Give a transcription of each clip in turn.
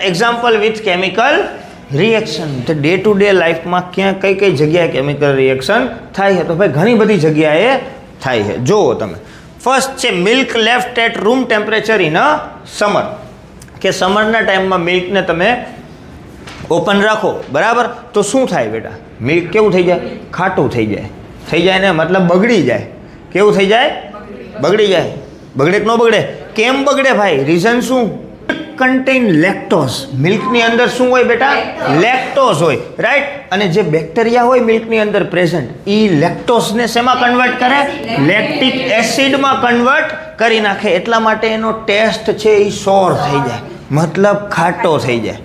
Example with chemical reaction. તો day to day લાઈફમાં ક્યાં કઈ કઈ જગ્યાએ કેમિકલ રિએક્શન થાય છે? તો ભાઈ ઘણી બધી જગ્યાએ થાય છે. જુઓ તમે, ફર્સ્ટ છે milk left at room temperature in a summer. કે સમરના ટાઈમમાં મિલ્કને તમે ઓપન રાખો, બરાબર, તો શું થાય બેટા? મિલ્ક કેવું થઈ જાય? ખાટું થઈ જાય ને, મતલબ બગડી જાય. કેવું થઈ જાય? બગડી જાય. બગડે કે ન બગડે? કેમ બગડે ભાઈ? રીઝન શું? Content lactose. મિલ્કની અંદર શું હોય બેટા? લેક્ટોઝ હોય, રાઈટ. અને જે બેક્ટેરિયા હોય મિલ્કની અંદર પ્રેઝન્ટ, એ લેક્ટોઝને શેમાં કન્વર્ટ કરે? લેક્ટિક એસિડમાં કન્વર્ટ કરી નાખે. એટલા માટે એનો ટેસ્ટ છે એ સોર થઈ જાય, મતલબ ખાટો થઈ જાય,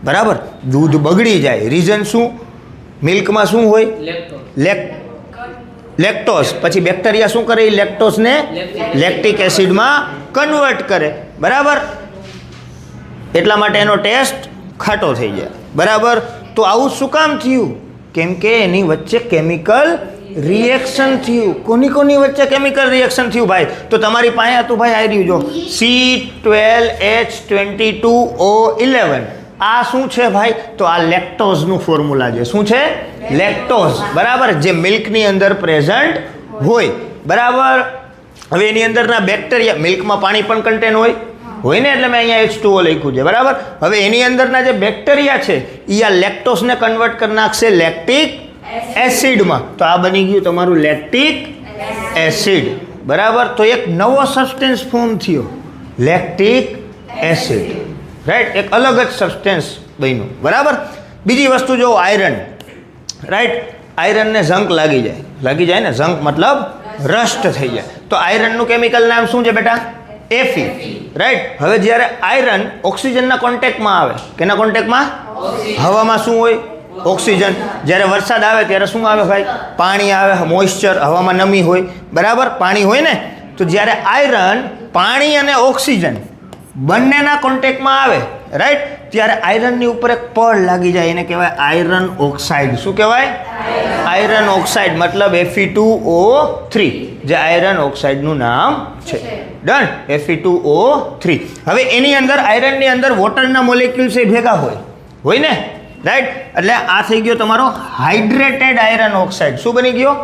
બરાબર. દૂધ બગડી જાય. રીઝન શું? મિલ્કમાં શું હોય? લેક્ટોઝ. પછી બેક્ટેરિયા શું કરે? એ લેક્ટોઝને લેક્ટિક એસિડમાં કન્વર્ટ કરે, બરાબર. એટલા માટે એનો ટેસ્ટ ખાટો થઈ જાય, બરાબર. તો આવું શું કામ થયું? કેમ કે એની વચ્ચે કેમિકલ રિએક્શન થયું. કોની વચ્ચે કેમિકલ રિએક્શન થયું ભાઈ? તો તમારી પાસે હતું ભાઈ, આવી રહ્યું જો, C12H22O11. આ શું છે ભાઈ? તો આ લેક્ટોઝનું ફોર્મ્યુલા છે. શું છે? લેક્ટોઝ, બરાબર, જે મિલ્કની અંદર પ્રેઝન્ટ હોય, બરાબર. હવે એની અંદરના બેક્ટેરિયા, મિલ્કમાં પાણી પણ કન્ટેન હોય ને, એટલે મેં અહીંયા H2O લખ્યું છે, બરાબર. હવે એની અંદરના જે બેક્ટેરિયા છે એ આ લેક્ટોઝને કન્વર્ટ કરી નાખશે લેક્ટિક એસિડમાં. તો આ બની ગયું તમારું લેક્ટિક એસિડ, બરાબર. તો એક નવો સબસ્ટેન્સ ફોર્મ થયો, લેક્ટિક એસિડ, રાઈટ. એક અલગ જ સબસ્ટેન્સ બન્યું, બરાબર. બીજી વસ્તુ જો આયરન, રાઈટ. આયરનને ઝંક લાગી જાય ને, ઝંક મતલબ રસ્ટ થઈ જાય. તો આયરનનું કેમિકલ નામ શું છે બેટા? Fe, right. હવે જ્યારે આયરન ઓક્સિજનના કોન્ટેક્ટમાં આવે, કેના કોન્ટેક્ટમાં? હવામાં શું હોય? ઓક્સિજન. જ્યારે વરસાદ આવે ત્યારે શું આવે ભાઈ? પાણી આવે, મોઇશ્ચર, હવામાં નમી હોય, બરાબર, પાણી હોય ને. તો જ્યારે આયરન પાણી અને ઓક્સિજન બંનેના કોન્ટેક્ટમાં આવે, રાઈટ, ત્યારે આયરનની ઉપર એક પડ લાગી જાય, એને કહેવાય આયરન ઓક્સાઇડ. શું કહેવાય? આયરન ઓક્સાઇડ, મતલબ Fe2O3, જે આયરન ઓક્સાઇડનું નામ છે. ડન. Fe2O3. હવે એની અંદર, આયરનની અંદર વોટરના મોલેક્યુલ્સ એ ભેગા હોય ને, રાઈટ. એટલે આ થઈ ગયો તમારો હાઇડ્રેટેડ આયરન ઓક્સાઇડ. શું બની ગયો?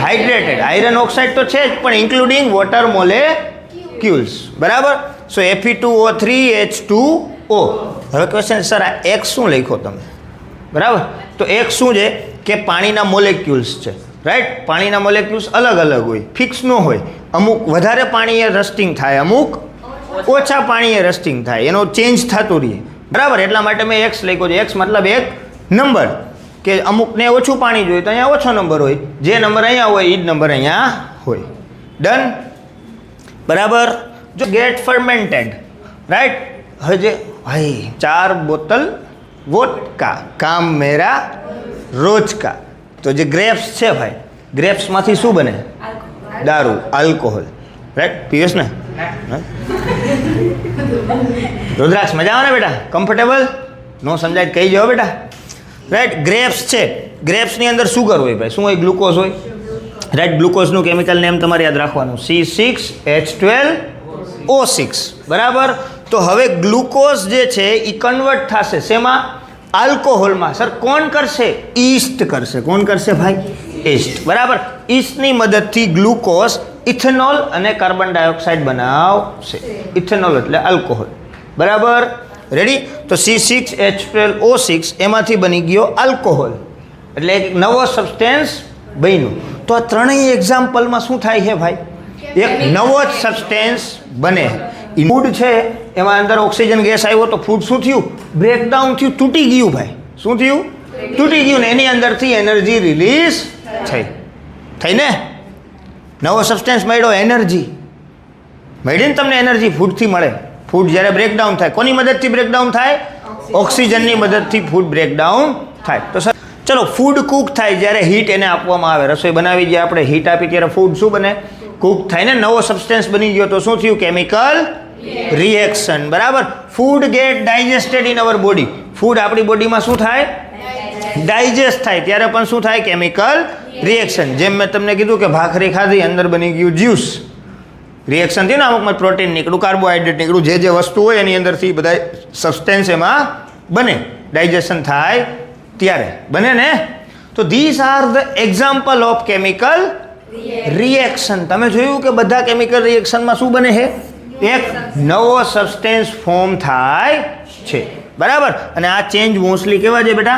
હાઇડ્રેટેડ આયરન ઓક્સાઇડ તો છે જ, પણ ઇન્ક્લુડિંગ વોટર મોલેક્યુલ્સ, બરાબર. સો Fe2O3H2O. હવે ક્વેશ્ચન, સર આ X શું લખ્યો તમે? બરાબર. તો X શું છે? કે પાણીના મોલેક્યુલ્સ છે, રાઈટ. પાણીના મોલેક્યુલ્સ અલગ અલગ હોય, ફિક્સ ન હોય. અમુક વધારે પાણીએ રસ્ટિંગ થાય, અમુક ઓછા પાણીએ રસ્ટિંગ થાય, એનો ચેન્જ થતું રહે, બરાબર. એટલા માટે મેં X લખ્યો છે. X મતલબ એક નંબર, કે અમુકને ઓછું પાણી જોઈએ તો અહીંયા ઓછો નંબર હોય, જે નંબર અહીંયા હોય એ જ નંબર અહીંયા હોય. ડન, બરાબર. જો ગેટ ફર્મેન્ટેડ, રાઈટ. હવે જે ભાઈ 4 બોટલ વોડકા, કામ મેરા રોજ કા. તો જે ગ્રેપ્સ છે ભાઈ, ગ્રેપ્સમાંથી શું બને? દારૂ, આલ્કોહોલ, રાઈટ. પીએસ ને રુદ્રાક્ષ, મજા આવે ને બેટા? કમ્ફર્ટેબલ? નો સમજાય કહી જાઓ બેટા, રાઈટ. ગ્રેપ્સ છે, ગ્રેપ્સની અંદર સુગર હોય ભાઈ. શું હોય? ગ્લુકોઝ હોય, રાઈટ. ગ્લુકોઝનું કેમિકલ નેમ તમારે યાદ રાખવાનું, C6H12O6, બરાબર. તો હવે ગ્લુકોઝ જે છે એ કન્વર્ટ થશે શેમાં? આલ્કોહોલમાં. સર કોણ કરશે? ઈસ્ટ કરશે. કોણ કરશે ભાઈ? ઈસ્ટ, બરાબર. ઈસ્ટની મદદથી ગ્લુકોઝ ઇથેનોલ અને કાર્બન ડાયોક્સાઇડ બનાવશે. ઇથેનોલ એટલે આલ્કોહોલ, બરાબર. રેડી. તો C6H12O6 એમાંથી બની ગયો આલ્કોહોલ, એટલે એક નવો સબસ્ટેન્સ બન્યું. તો આ ત્રણેય એક્ઝામ્પલમાં શું થાય છે ભાઈ? એક નવો જ સબસ્ટેન્સ બને. ફૂડ છે, એમાં અંદર ઓક્સિજન ગેસ આવ્યો તો ફૂડ શું થયું? બ્રેકડાઉન થયું, તૂટી ગયું ભાઈ. શું થયું? તૂટી ગયું ને એની અંદરથી એનર્જી રિલીઝ થઈ ને, નવો સબસ્ટેન્સ મળ્યો, એનર્જી મળી ને તમને. એનર્જી ફૂડથી મળે. ફૂડ જ્યારે બ્રેકડાઉન થાય, કોની મદદથી બ્રેકડાઉન થાય? ઓક્સિજનની મદદથી ફૂડ બ્રેકડાઉન થાય. તો સર ચલો, ફૂડ કુક થાય જ્યારે હીટ એને આપવામાં આવે. રસોઈ બનાવી, જે આપણે હીટ આપી ત્યારે ફૂડ શું બને? કુક થાય ને, નવો સબસ્ટેન્સ બની ગયો. તો શું થયું? કેમિકલ રિએક્શન, બરાબર. Food get digested in our body. Food આપણી બોડીમાં શું થાય? ડાયજેસ્ટ થાય, ત્યારે પણ શું થાય? Chemical reaction. જેમ મેં તમને કીધું કે ભાખરી ખાધી, અંદર બની ગયું જ્યુસ, રિએક્શન થયું ને, અમુકમાં પ્રોટીન નીકળ્યું, કાર્બોહાઈડ્રેટ નીકળ્યું, જે વસ્તુ હોય એની અંદરથી બધા સબસ્ટેન્સ એમાં બને, ડાયજેશન થાય ત્યારે બને ને. તો this are the example of chemical reaction. તમે જોયું કે બધા કેમિકલ રિએક્શનમાં શું બને છે? એક નવો સબસ્ટેન્સ ફોર્મ થાય છે, બરાબર. અને આ ચેન્જ મોસ્ટલી કેવા છે બેટા?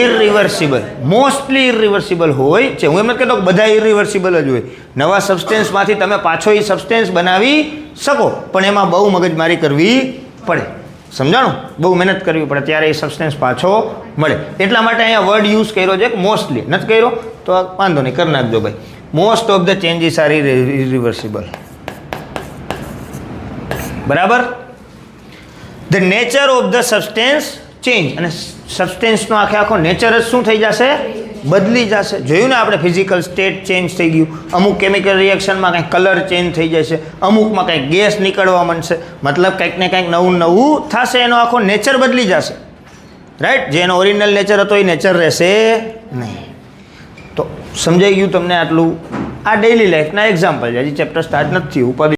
ઇરિવર્સિબલ. મોસ્ટલી ઇરિવર્સિબલ હોય છે. હું એમ નથી કહેતો કે બધા ઇરિવર્સિબલ જ હોય. નવા સબસ્ટેન્સમાંથી તમે પાછો એ સબસ્ટેન્સ બનાવી શકો, પણ એમાં બહુ મગજમારી કરવી પડે. સમજાણું? બહુ મહેનત કરવી પડે ત્યારે એ સબસ્ટેન્સ પાછો મળે. એટલા માટે અહીંયા વર્ડ યુઝ કર્યો છે કે મોસ્ટલી. નથી કર્યો તો વાંધો નહીં, કરી નાખજો ભાઈ. Most of the changes are irreversible. બરાબર. The nature of the substance change. અને સબસ્ટેન્સનો આખો નેચર જ શું થઈ જશે? બદલી જશે. જોયું ને આપણે, ફિઝિકલ સ્ટેટ ચેન્જ થઈ ગયું. અમુક કેમિકલ રિએક્શનમાં કંઈક કલર ચેન્જ થઈ જશે, અમુકમાં કંઈક ગેસ નીકળવા માંડશે. મતલબ કંઈક ને કંઈક નવું નવું થશે, એનો આખો નેચર બદલી જશે. રાઈટ? જે એનો ઓરિજિનલ નેચર હતો એ નેચર રહેશે નહીં. તો સમજાઈ ગયું તમને આટલું? આ ડેઇલી લાઈફના એક્ઝામ્પલ છે. હજી ચેપ્ટર સ્ટાર્ટ નથી થયું.